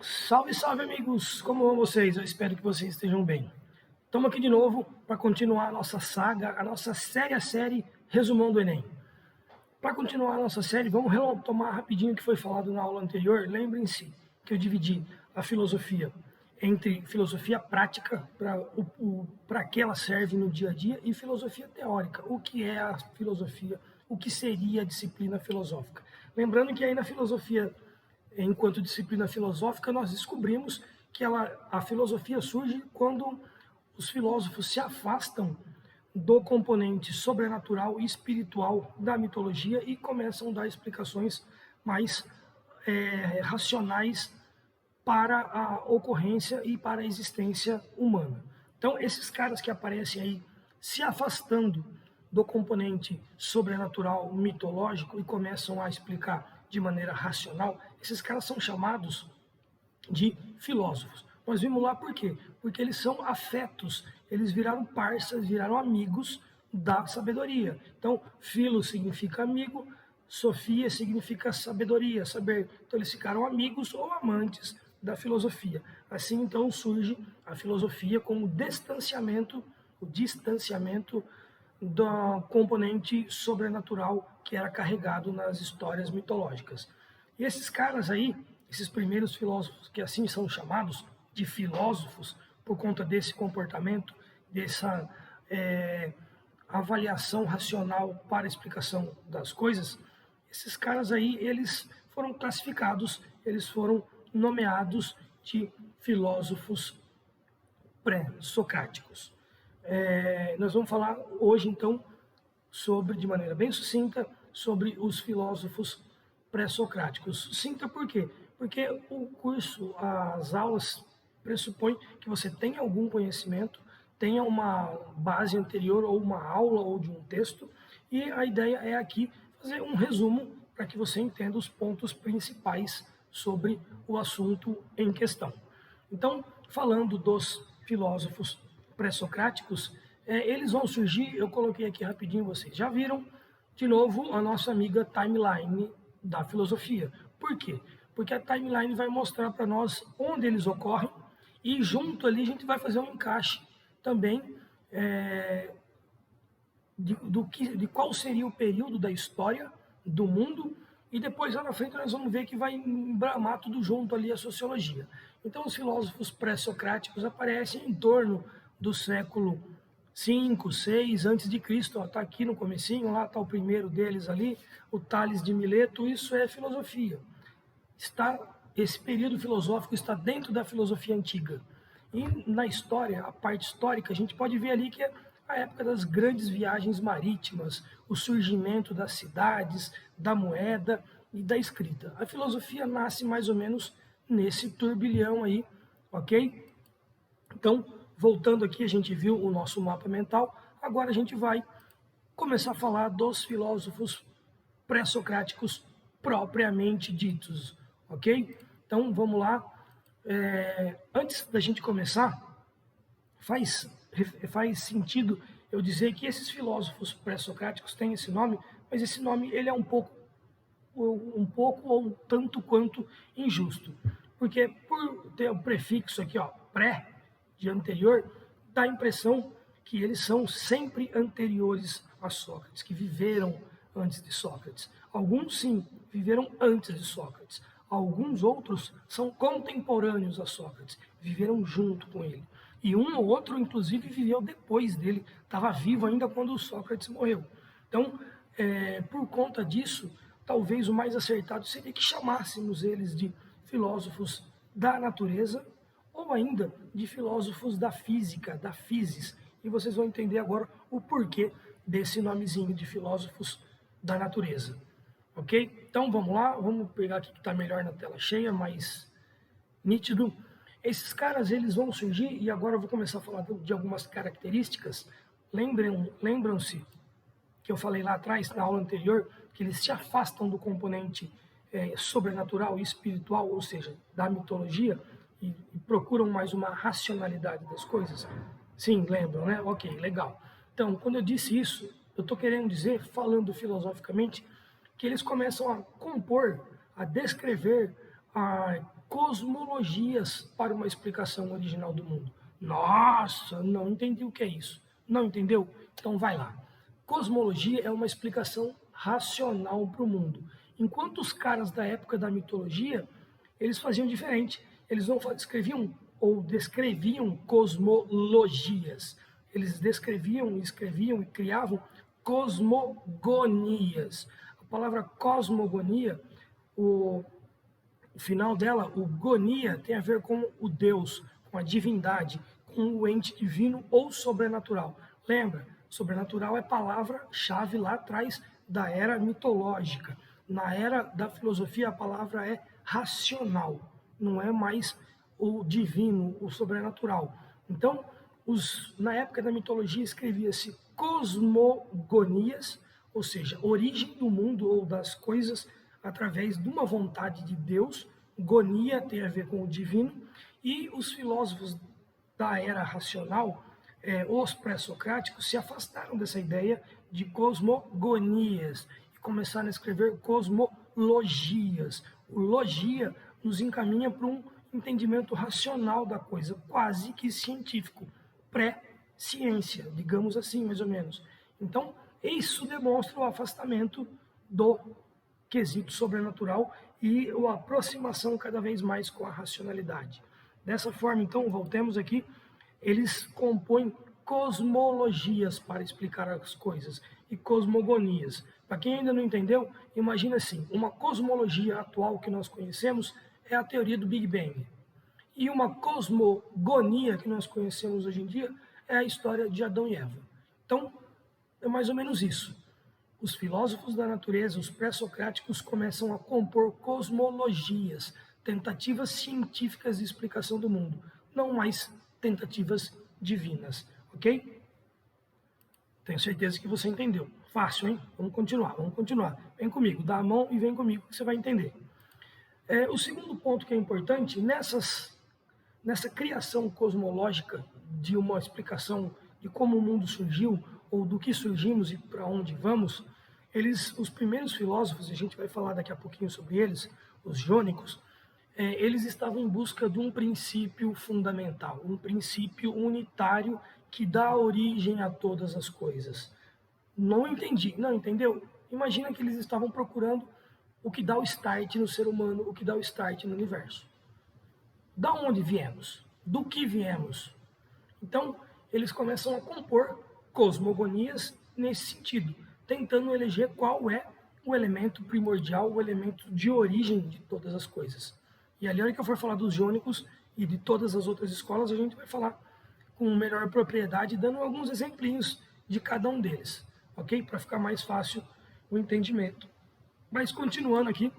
Salve, salve, amigos! Como vão vocês? Eu espero que vocês estejam bem. Estamos aqui de novo para continuar a nossa saga, a nossa série Resumão do Enem. Para continuar a nossa série, vamos retomar rapidinho o que foi falado na aula anterior. Lembrem-se que eu dividi a filosofia entre filosofia prática, para que ela serve no dia a dia, e filosofia teórica, o que é a filosofia, o que seria a disciplina filosófica. Lembrando que aí na filosofia, enquanto disciplina filosófica, nós descobrimos que a filosofia surge quando os filósofos se afastam do componente sobrenatural e espiritual da mitologia e começam a dar explicações mais racionais para a ocorrência e para a existência humana. Então, esses caras que aparecem aí se afastando do componente sobrenatural mitológico e começam a explicar de maneira racional, esses caras são chamados de filósofos. Nós vimos lá por quê? Porque eles são afetos, eles viraram parças, viraram amigos da sabedoria. Então, filo significa amigo, sofia significa sabedoria, saber. Então, eles ficaram amigos ou amantes da filosofia. Assim, então, surge a filosofia como o distanciamento do componente sobrenatural que era carregado nas histórias mitológicas. E esses caras aí, esses primeiros filósofos, que assim são chamados de filósofos, por conta desse comportamento, dessa avaliação racional para a explicação das coisas, esses caras aí, eles foram classificados, eles foram nomeados de filósofos pré-socráticos. Nós vamos falar hoje, então, de maneira bem sucinta, sobre os filósofos pré-socráticos. Sucinta por quê? Porque o curso, as aulas, pressupõem que você tenha algum conhecimento, tenha uma base anterior, ou uma aula, ou de um texto, e a ideia é aqui fazer um resumo para que você entenda os pontos principais sobre o assunto em questão. Então, falando dos filósofos pré-socráticos, eles vão surgir, eu coloquei aqui rapidinho, vocês já viram, de novo, a nossa amiga timeline da filosofia. Por quê? Porque a timeline vai mostrar para nós onde eles ocorrem e junto ali a gente vai fazer um encaixe também de qual seria o período da história do mundo, e depois lá na frente nós vamos ver que vai embramar tudo junto ali a sociologia. Então os filósofos pré-socráticos aparecem em torno do século 5, 6 antes de Cristo. Está aqui no comecinho, lá está o primeiro deles ali, o Tales de Mileto. Isso é filosofia. Esse período filosófico está dentro da filosofia antiga. E na história, a parte histórica, a gente pode ver ali que é a época das grandes viagens marítimas, o surgimento das cidades, da moeda e da escrita. A filosofia nasce mais ou menos nesse turbilhão aí, ok? Então, voltando aqui, a gente viu o nosso mapa mental, agora a gente vai começar a falar dos filósofos pré-socráticos propriamente ditos, ok? Então, vamos lá. Antes da gente começar, faz sentido eu dizer que esses filósofos pré-socráticos têm esse nome, mas esse nome ele é um pouco ou tanto quanto injusto, porque por ter o prefixo aqui, ó, pré, de anterior, dá a impressão que eles são sempre anteriores a Sócrates, que viveram antes de Sócrates. Alguns, sim, viveram antes de Sócrates. Alguns outros são contemporâneos a Sócrates, viveram junto com ele. E um ou outro, inclusive, viveu depois dele, estava vivo ainda quando Sócrates morreu. Então, por conta disso, talvez o mais acertado seria que chamássemos eles de filósofos da natureza, ou ainda de filósofos da física, da physis. E vocês vão entender agora o porquê desse nomezinho de filósofos da natureza. Ok? Então vamos lá, vamos pegar aqui que está melhor na tela cheia, mais nítido. Esses caras, eles vão surgir, e agora eu vou começar a falar de algumas características. Lembram-se que eu falei lá atrás, na aula anterior, que eles se afastam do componente sobrenatural e espiritual, ou seja, da mitologia, e procuram mais uma racionalidade das coisas? Sim, lembram, né? Ok, legal. Então, quando eu disse isso, eu estou querendo dizer, falando filosoficamente, que eles começam a compor, a descrever, a cosmologias para uma explicação original do mundo. Nossa, não entendi o que é isso. Não entendeu? Então vai lá. Cosmologia é uma explicação racional para o mundo. Enquanto os caras da época da mitologia, eles faziam diferente. Eles não escreviam ou descreviam cosmologias. Eles descreviam, escreviam e criavam cosmogonias. A palavra cosmogonia, o final dela, o gonia, tem a ver com o Deus, com a divindade, com o ente divino ou sobrenatural. Lembra? Sobrenatural é palavra-chave lá atrás da era mitológica. Na era da filosofia, a palavra é racional, não é mais o divino, o sobrenatural. Então, na época da mitologia, escrevia-se cosmogonias, ou seja, origem do mundo ou das coisas através de uma vontade de Deus. Gonia tem a ver com o divino, e os filósofos da era racional, os pré-socráticos, se afastaram dessa ideia de cosmogonias e começaram a escrever cosmologias. O logia nos encaminha para um entendimento racional da coisa, quase que científico, pré-ciência, digamos assim, mais ou menos. Então, isso demonstra o afastamento do quesito sobrenatural e a aproximação cada vez mais com a racionalidade. Dessa forma, então, voltemos aqui, eles compõem cosmologias para explicar as coisas e cosmogonias. Para quem ainda não entendeu, imagina assim, uma cosmologia atual que nós conhecemos é a teoria do Big Bang. E uma cosmogonia que nós conhecemos hoje em dia é a história de Adão e Eva. Então, é mais ou menos isso. Os filósofos da natureza, os pré-socráticos, começam a compor cosmologias, tentativas científicas de explicação do mundo, não mais tentativas divinas, ok? Tenho certeza que você entendeu. Fácil, hein? Vamos continuar. Vem comigo, dá a mão e vem comigo que você vai entender. O segundo ponto que é importante, nessa criação cosmológica de uma explicação de como o mundo surgiu, ou do que surgimos e para onde vamos, os primeiros filósofos, e a gente vai falar daqui a pouquinho sobre eles, os jônicos, eles estavam em busca de um princípio fundamental, um princípio unitário que dá origem a todas as coisas. Não entendi, não entendeu? Imagina que eles estavam procurando o que dá o start no ser humano, o que dá o start no universo. Da onde viemos? Do que viemos? Então, eles começam a compor cosmogonias nesse sentido, tentando eleger qual é o elemento primordial, o elemento de origem de todas as coisas. E ali, a hora que eu for falar dos jônicos e de todas as outras escolas, a gente vai falar com melhor propriedade, dando alguns exemplinhos de cada um deles, ok? Para ficar mais fácil o entendimento. Mas continuando aqui,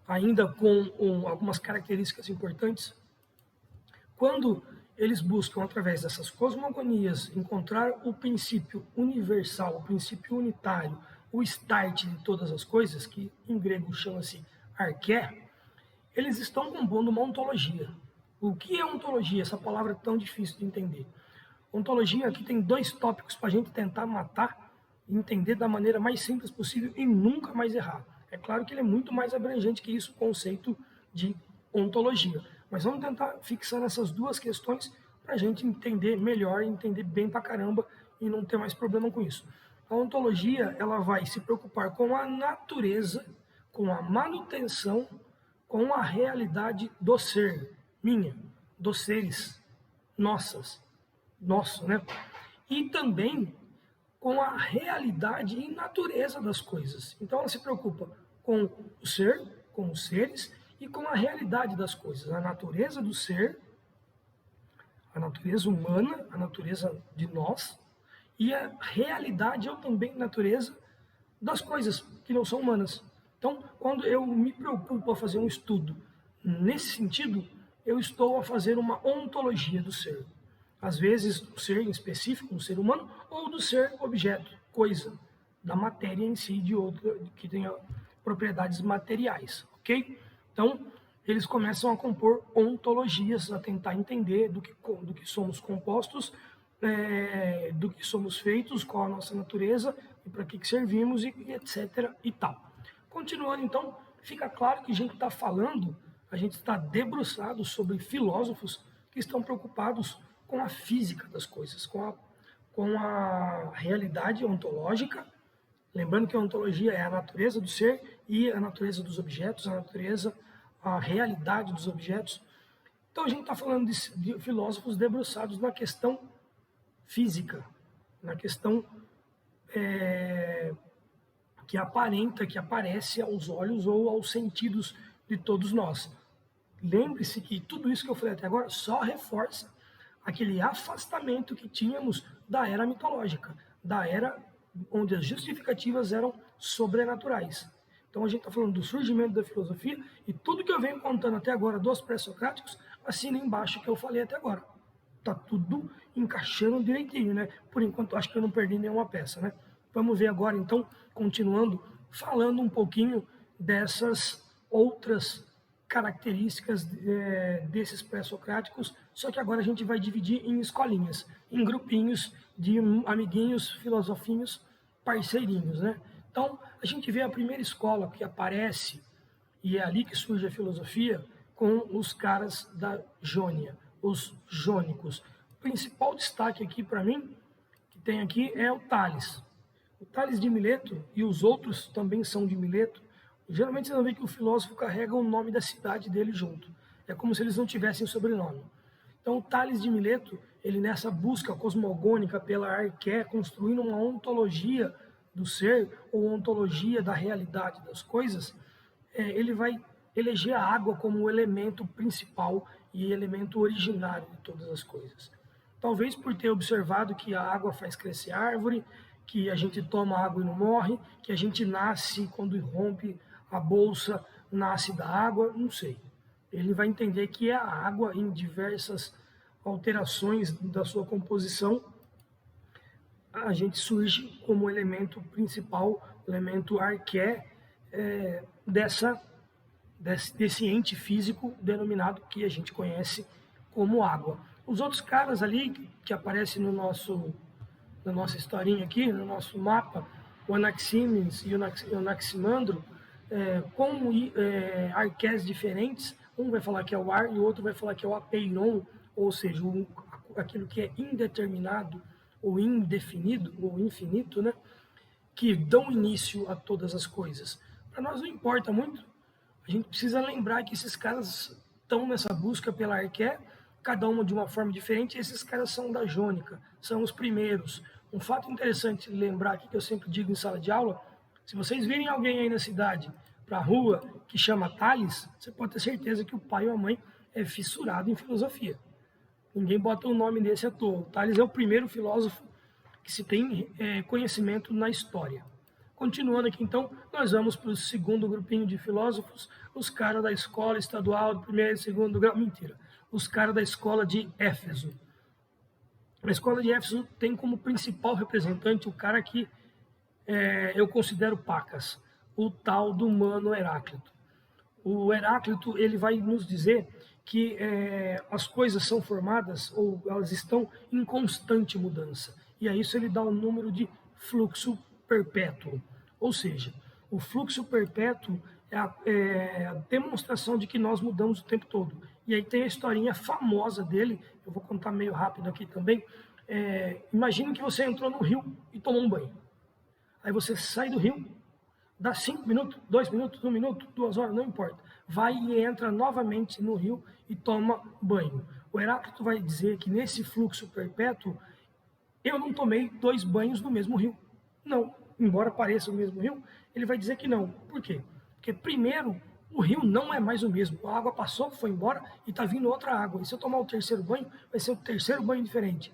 ainda com algumas características importantes, quando eles buscam, através dessas cosmogonias, encontrar o princípio universal, o princípio unitário, o start de todas as coisas, que em grego chama-se arché, eles estão compondo uma ontologia. O que é ontologia? Essa palavra é tão difícil de entender. Ontologia, aqui tem 2 tópicos para a gente tentar matar e entender da maneira mais simples possível e nunca mais errar. É claro que ele é muito mais abrangente que isso, o conceito de ontologia. Mas vamos tentar fixar essas 2 questões para a gente entender melhor, entender bem pra caramba e não ter mais problema com isso. A ontologia, ela vai se preocupar com a natureza, com a manutenção, com a realidade do ser, minha, dos seres, nosso, né? E também com a realidade e natureza das coisas. Então ela se preocupa com o ser, com os seres e com a realidade das coisas, a natureza do ser, a natureza humana, a natureza de nós e a realidade ou também natureza das coisas que não são humanas. Então, quando eu me preocupo a fazer um estudo nesse sentido, eu estou a fazer uma ontologia do ser. Às vezes, do ser em específico, um ser humano, ou do ser objeto, coisa, da matéria em si, de outra, que tenha propriedades materiais, ok? Então, eles começam a compor ontologias, a tentar entender do que somos compostos, do que somos feitos, qual a nossa natureza, e para que servimos, e etc. e tal. Continuando, então, fica claro que a gente está falando, a gente está debruçado sobre filósofos que estão preocupados com a física das coisas, com a realidade ontológica. Lembrando que a ontologia é a natureza do ser e a natureza dos objetos, a realidade dos objetos. Então a gente está falando de filósofos debruçados na questão física, na questão que aparenta, que aparece aos olhos ou aos sentidos de todos nós. Lembre-se que tudo isso que eu falei até agora só reforça aquele afastamento que tínhamos da era mitológica, da era onde as justificativas eram sobrenaturais. Então a gente está falando do surgimento da filosofia e tudo que eu venho contando até agora dos pré-socráticos, assina embaixo que eu falei até agora. Tá tudo encaixando direitinho, né? Por enquanto, acho que eu não perdi nenhuma peça, né? Vamos ver agora, então, continuando, falando um pouquinho dessas outras características desses pré-socráticos, só que agora a gente vai dividir em escolinhas, em grupinhos de amiguinhos, filosofinhos, parceirinhos, né? Então, a gente vê a primeira escola que aparece, e é ali que surge a filosofia, com os caras da Jônia, os jônicos. O principal destaque aqui para mim, que tem aqui, é o Tales. O Tales de Mileto, e os outros também são de Mileto, geralmente você não vê que o filósofo carrega o nome da cidade dele junto. É como se eles não tivessem sobrenome. Então, o Tales de Mileto, ele nessa busca cosmogônica pela arqué, construindo uma ontologia do ser, ou ontologia da realidade das coisas, ele vai eleger a água como o elemento principal e elemento originário de todas as coisas. Talvez por ter observado que a água faz crescer árvore, que a gente toma água e não morre, que a gente nasce quando rompe a bolsa, nasce da água, não sei. Ele vai entender que a água, em diversas alterações da sua composição, a gente surge como elemento principal, elemento arqué desse ente físico denominado que a gente conhece como água. Os outros caras ali que aparecem na nossa historinha aqui, no nosso mapa, o Anaximenes e o Anaximandro, com arqués diferentes, um vai falar que é o ar e o outro vai falar que é o apeiron, ou seja, aquilo que é indeterminado, ou indefinido, ou infinito, né? Que dão início a todas as coisas. Para nós não importa muito, a gente precisa lembrar que esses caras estão nessa busca pela arqué, cada uma de uma forma diferente, e esses caras são da jônica, são os primeiros. Um fato interessante lembrar aqui, que eu sempre digo em sala de aula, se vocês virem alguém aí na cidade, para a rua, que chama Tales, você pode ter certeza que o pai ou a mãe é fissurado em filosofia. Ninguém bota um nome desse à toa. O Tales é o primeiro filósofo que se tem conhecimento na história. Continuando aqui, então, nós vamos para o segundo grupinho de filósofos, os caras da escola estadual, do primeiro e segundo grau. Mentira. Os caras da escola de Éfeso. A escola de Éfeso tem como principal representante o cara que eu considero pacas, o tal do Mano Heráclito. O Heráclito ele vai nos dizer que as coisas são formadas ou elas estão em constante mudança. E a isso ele dá um número de fluxo perpétuo. Ou seja, o fluxo perpétuo é a demonstração de que nós mudamos o tempo todo. E aí tem a historinha famosa dele, eu vou contar meio rápido aqui também. Imagine que você entrou no rio e tomou um banho. Aí você sai do rio, dá 5 minutos, 2 minutos, 1 minuto, 2 horas, não importa. Vai e entra novamente no rio e toma banho. O Heráclito vai dizer que nesse fluxo perpétuo, eu não tomei 2 banhos no mesmo rio. Não, embora pareça o mesmo rio, ele vai dizer que não. Por quê? Porque primeiro, o rio não é mais o mesmo. A água passou, foi embora e está vindo outra água. E se eu tomar o terceiro banho, vai ser o terceiro banho diferente.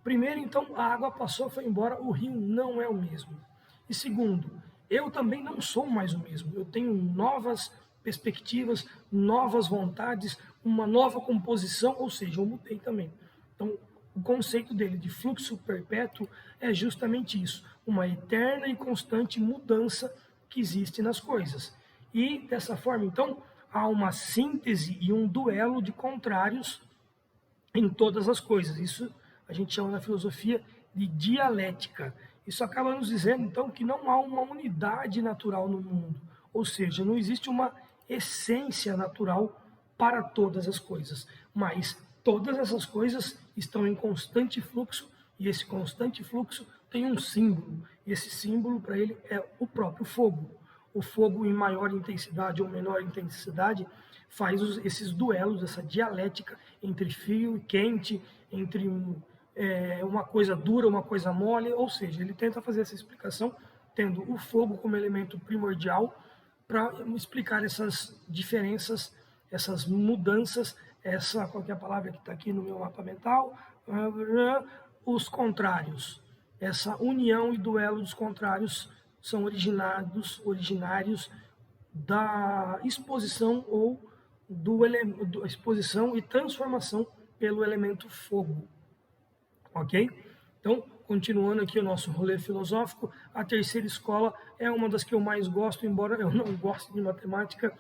Primeiro, então, a água passou, foi embora, o rio não é o mesmo. E segundo, eu também não sou mais o mesmo. Eu tenho novas perspectivas, novas vontades, uma nova composição, ou seja, eu mudei também. Então, o conceito dele de fluxo perpétuo é justamente isso, uma eterna e constante mudança que existe nas coisas. E, dessa forma, então, há uma síntese e um duelo de contrários em todas as coisas. Isso a gente chama na filosofia de dialética. Isso acaba nos dizendo, então, que não há uma unidade natural no mundo. Ou seja, não existe uma essência natural para todas as coisas, mas todas essas coisas estão em constante fluxo, e esse constante fluxo tem um símbolo, e esse símbolo para ele é o próprio fogo. O fogo em maior intensidade ou menor intensidade faz esses duelos, essa dialética entre frio e quente, entre uma coisa dura, uma coisa mole, ou seja, ele tenta fazer essa explicação tendo o fogo como elemento primordial para explicar essas diferenças, essas mudanças, qual que é a palavra que está aqui no meu mapa mental? Os contrários. Essa união e duelo dos contrários são originários da exposição ou da exposição e transformação pelo elemento fogo. Ok? Então, continuando aqui o nosso rolê filosófico, a terceira escola é uma das que eu mais gosto, embora eu não goste de matemática.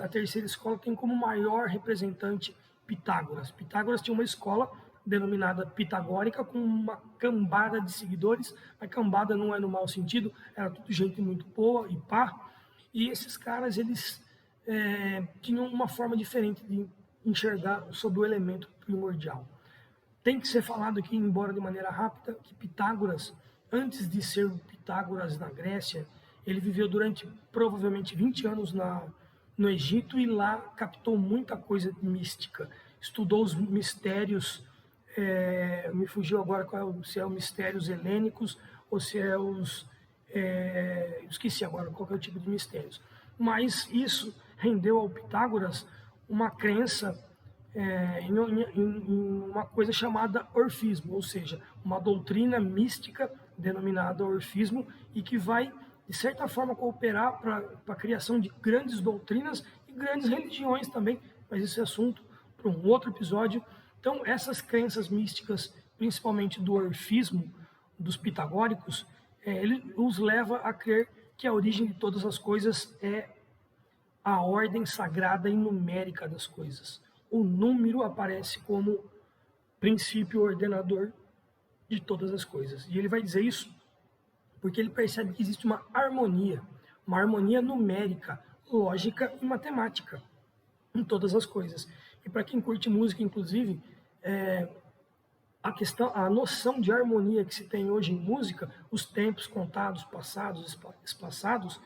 A terceira escola tem como maior representante Pitágoras. Pitágoras tinha uma escola denominada pitagórica, com uma cambada de seguidores. A cambada não é no mau sentido, era tudo gente muito boa e pá. E esses caras, eles tinham uma forma diferente de enxergar sobre o elemento primordial. Tem que ser falado aqui, embora de maneira rápida, que Pitágoras, antes de ser o Pitágoras na Grécia, ele viveu durante provavelmente 20 anos no Egito e lá captou muita coisa mística. Estudou os mistérios, me fugiu agora se é os mistérios helênicos ou se é esqueci agora qual é o tipo de mistérios. Mas isso rendeu ao Pitágoras uma crença em uma coisa chamada orfismo, ou seja, uma doutrina mística denominada orfismo e que vai, de certa forma, cooperar para a criação de grandes doutrinas e grandes religiões também, mas esse é assunto para um outro episódio. Então, essas crenças místicas, principalmente do orfismo, dos pitagóricos, ele os leva a crer que a origem de todas as coisas é a ordem sagrada e numérica das coisas. O número aparece como princípio ordenador de todas as coisas. E ele vai dizer isso porque ele percebe que existe uma harmonia numérica, lógica e matemática em todas as coisas. E para quem curte música, inclusive, a noção de harmonia que se tem hoje em música, os tempos contados, passados, espaçados,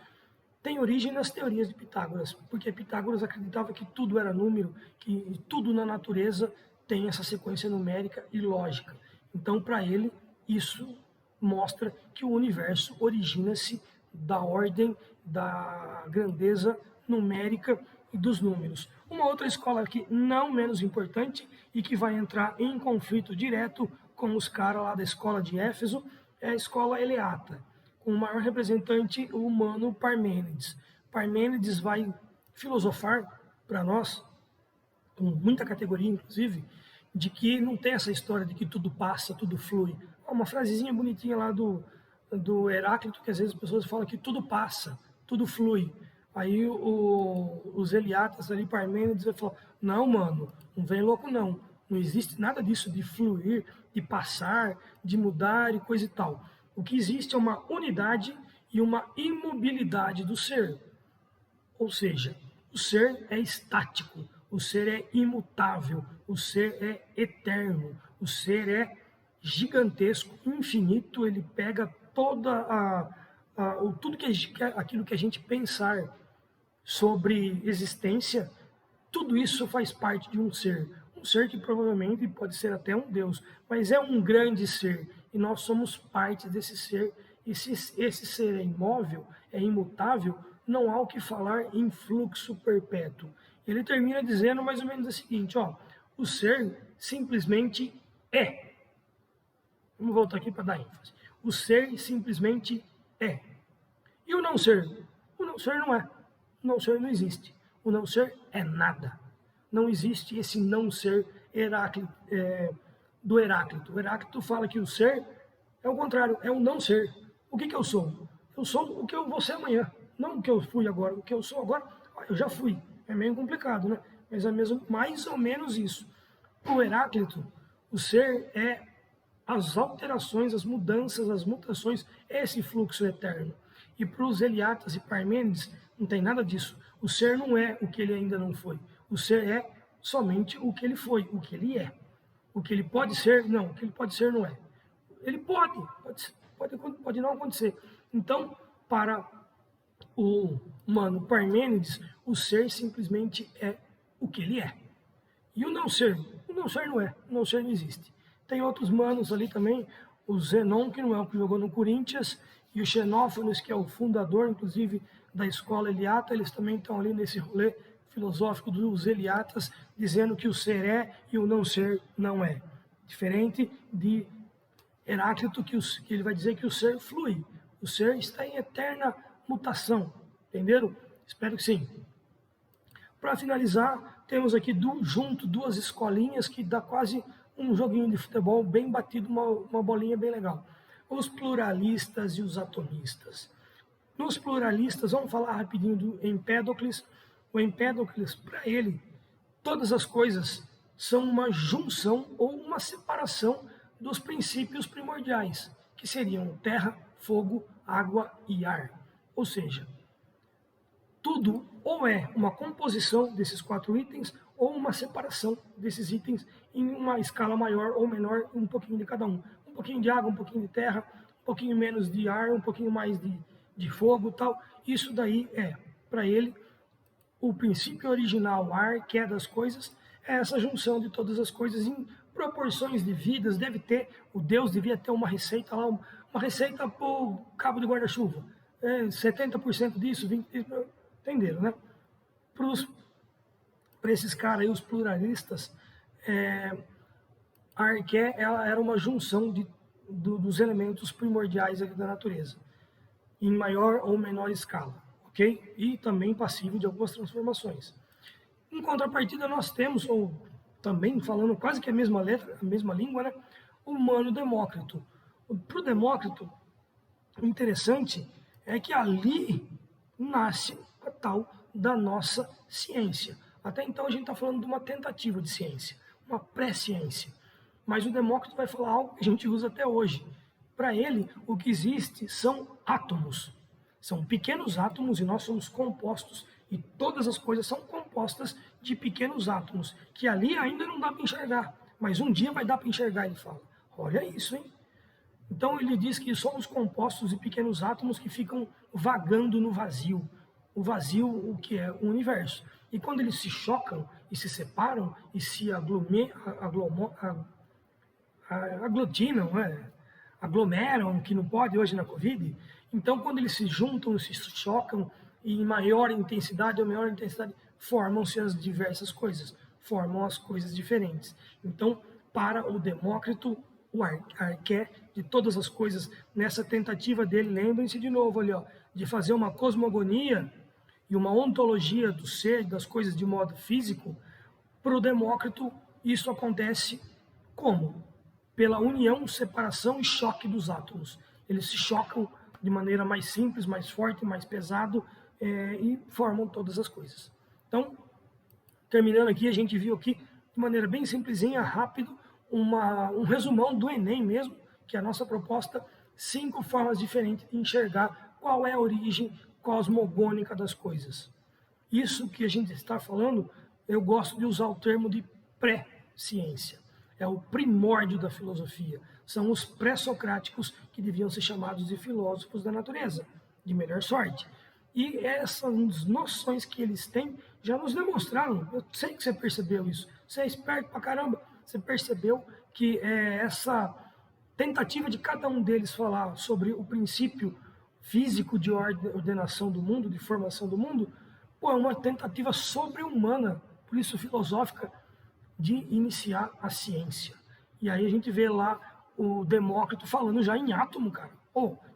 tem origem nas teorias de Pitágoras, porque Pitágoras acreditava que tudo era número, que tudo na natureza tem essa sequência numérica e lógica. Então, para ele, isso mostra que o universo origina-se da ordem, da grandeza numérica e dos números. Uma outra escola aqui, não menos importante, e que vai entrar em conflito direto com os caras lá da escola de Éfeso, é a escola eleata, com o maior representante, o humano Parmênides. Parmênides vai filosofar para nós, com muita categoria, inclusive, de que não tem essa história de que tudo passa, tudo flui. Uma frasezinha bonitinha lá do Heráclito, que às vezes as pessoas falam que tudo passa, tudo flui. Aí os Eliatas ali, Parmênides, vai falar, não, mano, não vem louco não. Não existe nada disso de fluir, de passar, de mudar e coisa e tal. O que existe é uma unidade e uma imobilidade do ser. Ou seja, o ser é estático, o ser é imutável, o ser é eterno, o ser é gigantesco, infinito. Ele pega aquilo que a gente pensar sobre existência, tudo isso faz parte de um ser que provavelmente pode ser até um Deus, mas é um grande ser, e nós somos parte desse ser, e se esse ser é imóvel, é imutável, não há o que falar em fluxo perpétuo. Ele termina dizendo mais ou menos o seguinte, o ser simplesmente é. Vamos voltar aqui para dar ênfase. O ser simplesmente é. E o não ser? O não ser não é. O não ser não existe. O não ser é nada. Não existe esse não ser do Heráclito. O Heráclito fala que o ser é o contrário, é o não ser. O que eu sou? Eu sou o que eu vou ser amanhã. Não o que eu fui agora. O que eu sou agora, eu já fui. É meio complicado, né? Mas é mais ou menos isso. Para o Heráclito, o ser é as alterações, as mudanças, as mutações, esse fluxo eterno. E para os Eliatas e Parmênides, não tem nada disso. O ser não é o que ele ainda não foi. O ser é somente o que ele foi, o que ele é. O que ele pode ser, não. O que ele pode ser, não é. Ele pode não acontecer. Então, para o humano Parmênides, o ser simplesmente é o que ele é. E o não ser não é, o não ser não existe. Tem outros manos ali também, o Zenon, que não é o que jogou no Corinthians, e o Xenófanes, que é o fundador, inclusive, da escola Eliata, eles também estão ali nesse rolê filosófico dos Eliatas, dizendo que o ser é e o não ser não é. Diferente de Heráclito, que ele vai dizer que o ser flui, o ser está em eterna mutação. Entenderam? Espero que sim. Para finalizar, temos aqui junto duas escolinhas que dá quase um joguinho de futebol bem batido, uma bolinha bem legal. Os pluralistas e os atomistas. Nos pluralistas, vamos falar rapidinho do Empédocles. O Empédocles, para ele, todas as coisas são uma junção ou uma separação dos princípios primordiais, que seriam terra, fogo, água e ar. Ou seja, tudo ou é uma composição desses 4 itens ou uma separação desses itens em uma escala maior ou menor, um pouquinho de cada um. Um pouquinho de água, um pouquinho de terra, um pouquinho menos de ar, um pouquinho mais de fogo e tal. Isso daí é, para ele, o princípio original, o ar, que é das coisas, é essa junção de todas as coisas em proporções devidas. Deve ter, o Deus devia ter uma receita lá, uma receita para o cabo de guarda-chuva. 70% disso, 20%, entenderam, né? Para esses caras aí, os pluralistas, a arqué ela era uma junção dos elementos primordiais da natureza, em maior ou menor escala, ok? E também passivo de algumas transformações. Em contrapartida, nós temos, ou também falando quase que a mesma letra, a mesma língua, né? O Mano Demócrito. Para o Demócrito, o interessante é que ali nasce a tal da nossa ciência. Até então a gente está falando de uma tentativa de ciência, uma pré-ciência. Mas o Demócrito vai falar algo que a gente usa até hoje. Para ele, o que existe são átomos. São pequenos átomos e nós somos compostos, e todas as coisas são compostas de pequenos átomos, que ali ainda não dá para enxergar, mas um dia vai dar para enxergar, ele fala. Olha isso, hein? Então ele diz que somos compostos de pequenos átomos que ficam vagando no vazio. O vazio, o que é o universo. E quando eles se chocam e se separam e se aglomeram, que não pode hoje na Covid, então quando eles se juntam, se chocam, e em maior intensidade ou menor intensidade, formam-se as diversas coisas, formam as coisas diferentes. Então, para o Demócrito, o arqué de todas as coisas, nessa tentativa dele, lembrem-se de novo ali, ó, de fazer uma cosmogonia e uma ontologia do ser, das coisas de modo físico. Para o Demócrito, isso acontece como? Pela união, separação e choque dos átomos. Eles se chocam de maneira mais simples, mais forte, mais pesado, e formam todas as coisas. Então, terminando aqui, a gente viu aqui, de maneira bem simplesinha, rápido, um resumão do Enem mesmo, que é a nossa proposta, 5 formas diferentes de enxergar qual é a origem cosmogônica das coisas. Isso que a gente está falando, eu gosto de usar o termo de pré-ciência. É o primórdio da filosofia. São os pré-socráticos que deviam ser chamados de filósofos da natureza, de melhor sorte. E essas noções que eles têm já nos demonstraram. Eu sei que você percebeu isso. Você é esperto pra caramba. Você percebeu que essa tentativa de cada um deles falar sobre o princípio físico de ordenação do mundo, de formação do mundo, é uma tentativa sobre-humana, por isso filosófica, de iniciar a ciência. E aí a gente vê lá o Demócrito falando já em átomo, cara.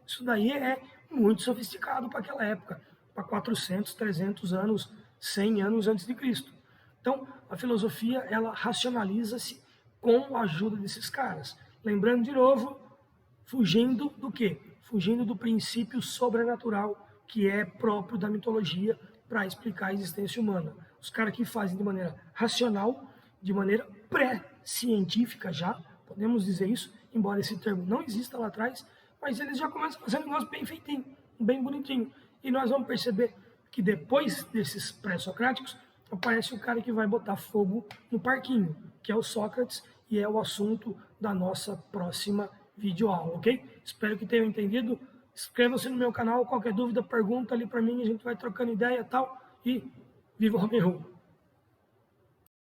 Isso daí é muito sofisticado para aquela época, para 400, 300 anos, 100 anos antes de Cristo. Então, a filosofia, ela racionaliza-se com a ajuda desses caras. Lembrando de novo, fugindo do quê? Fugindo do princípio sobrenatural que é próprio da mitologia para explicar a existência humana. Os caras que fazem de maneira racional, de maneira pré-científica já, podemos dizer isso, embora esse termo não exista lá atrás, mas eles já começam a fazer um negócio bem feitinho, bem bonitinho. E nós vamos perceber que depois desses pré-socráticos aparece o cara que vai botar fogo no parquinho, que é o Sócrates, e é o assunto da nossa próxima videoaula, ok? Espero que tenham entendido. Inscreva-se no meu canal, qualquer dúvida, pergunta ali para mim, a gente vai trocando ideia e tal, e viva o rock and roll!